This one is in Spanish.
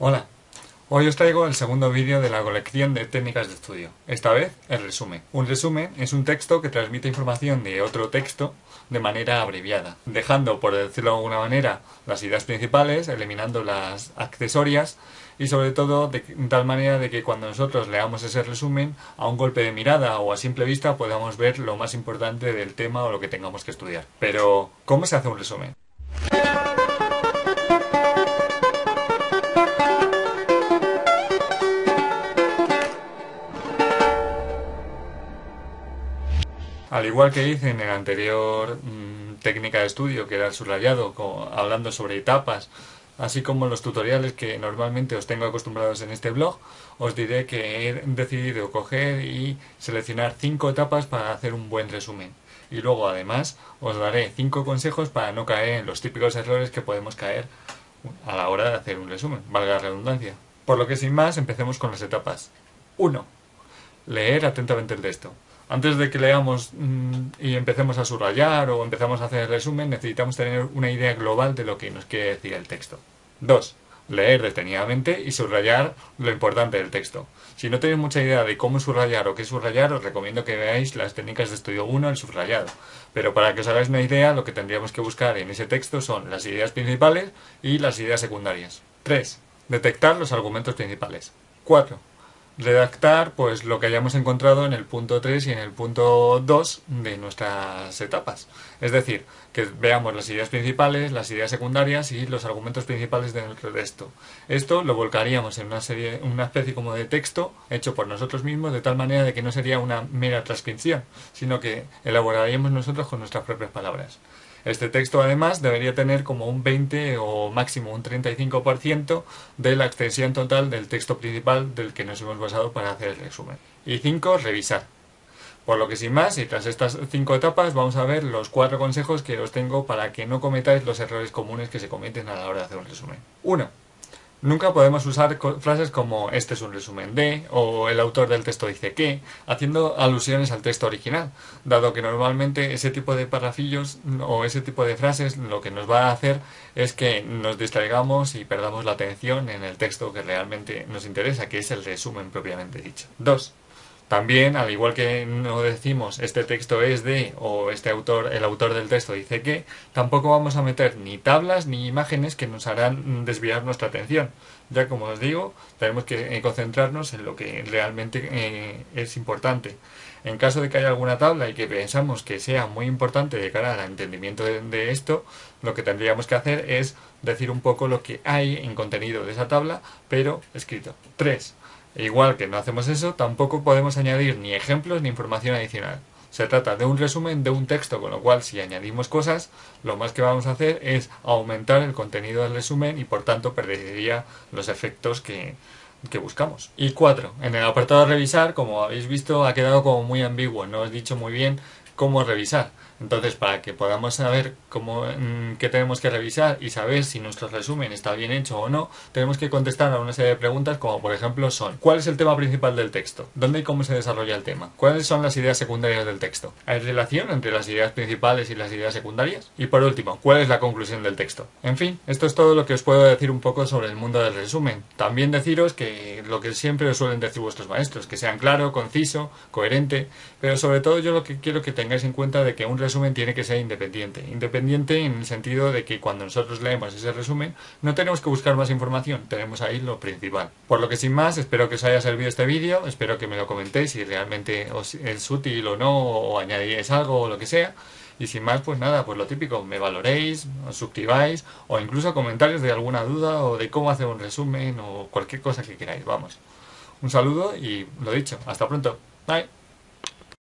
Hola, hoy os traigo el segundo vídeo de la colección de técnicas de estudio, esta vez el resumen. Un resumen es un texto que transmite información de otro texto de manera abreviada, dejando, por decirlo de alguna manera, las ideas principales, eliminando las accesorias y sobre todo de tal manera de que cuando nosotros leamos ese resumen, a un golpe de mirada o a simple vista podamos ver lo más importante del tema o lo que tengamos que estudiar. Pero, ¿cómo se hace un resumen? Al igual que hice en el anterior técnica de estudio, que era el subrayado, hablando sobre etapas, así como los tutoriales que normalmente os tengo acostumbrados en este blog, os diré que he decidido coger y seleccionar 5 etapas para hacer un buen resumen. Y luego, además, os daré 5 consejos para no caer en los típicos errores que podemos caer a la hora de hacer un resumen, valga la redundancia. Por lo que, sin más, empecemos con las etapas. 1. Leer atentamente el texto. Antes de que leamos y empecemos a subrayar o empezamos a hacer el resumen, necesitamos tener una idea global de lo que nos quiere decir el texto. 2. Leer detenidamente y subrayar lo importante del texto. Si no tenéis mucha idea de cómo subrayar o qué subrayar, os recomiendo que veáis las técnicas de estudio 1, el subrayado. Pero para que os hagáis una idea, lo que tendríamos que buscar en ese texto son las ideas principales y las ideas secundarias. 3. Detectar los argumentos principales. 4. Redactar pues lo que hayamos encontrado en el punto 3 y en el punto 2 de nuestras etapas. Es decir, que veamos las ideas principales, las ideas secundarias y los argumentos principales de nuestro texto. Esto lo volcaríamos en una especie como de texto hecho por nosotros mismos, de tal manera de que no sería una mera transcripción, sino que elaboraríamos nosotros con nuestras propias palabras. Este texto además debería tener como un 20 o máximo un 35% de la extensión total del texto principal del que nos hemos basado para hacer el resumen. Y 5. Revisar. Por lo que sin más, y tras estas 5 etapas, vamos a ver los 4 consejos que os tengo para que no cometáis los errores comunes que se cometen a la hora de hacer un resumen. 1. Nunca podemos usar frases como este es un resumen de, o el autor del texto dice que, haciendo alusiones al texto original, dado que normalmente ese tipo de parrafillos o ese tipo de frases lo que nos va a hacer es que nos distraigamos y perdamos la atención en el texto que realmente nos interesa, que es el resumen propiamente dicho. 2. También, al igual que no decimos este texto es de o este autor, el autor del texto dice que, tampoco vamos a meter ni tablas ni imágenes que nos harán desviar nuestra atención. Ya como os digo, tenemos que concentrarnos en lo que realmente es importante. En caso de que haya alguna tabla y que pensamos que sea muy importante de cara al entendimiento de esto, lo que tendríamos que hacer es decir un poco lo que hay en contenido de esa tabla, pero escrito. 3. Igual que no hacemos eso, tampoco podemos añadir ni ejemplos ni información adicional. Se trata de un resumen de un texto, con lo cual si añadimos cosas, lo más que vamos a hacer es aumentar el contenido del resumen y por tanto perdería los efectos que buscamos. Y 4. En el apartado de revisar, como habéis visto, ha quedado como muy ambiguo, no os he dicho muy bien cómo revisar. Entonces, para que podamos saber qué tenemos que revisar y saber si nuestro resumen está bien hecho o no, tenemos que contestar a una serie de preguntas como por ejemplo son: ¿cuál es el tema principal del texto? ¿Dónde y cómo se desarrolla el tema? ¿Cuáles son las ideas secundarias del texto? ¿Hay relación entre las ideas principales y las ideas secundarias? Y por último, ¿cuál es la conclusión del texto? En fin, esto es todo lo que os puedo decir un poco sobre el mundo del resumen. También deciros que lo que siempre os suelen decir vuestros maestros, que sean claro, conciso, coherente, pero sobre todo yo lo que quiero que tengáis en cuenta de que un resumen tiene que ser independiente. Independiente en el sentido de que cuando nosotros leemos ese resumen no tenemos que buscar más información, tenemos ahí lo principal. Por lo que sin más, espero que os haya servido este vídeo, espero que me lo comentéis si realmente os es útil o no, o añadiréis algo o lo que sea. Y sin más, pues nada, pues lo típico, me valoréis, os suscribáis o incluso comentarios de alguna duda o de cómo hacer un resumen o cualquier cosa que queráis, vamos. Un saludo y lo dicho, hasta pronto. Bye.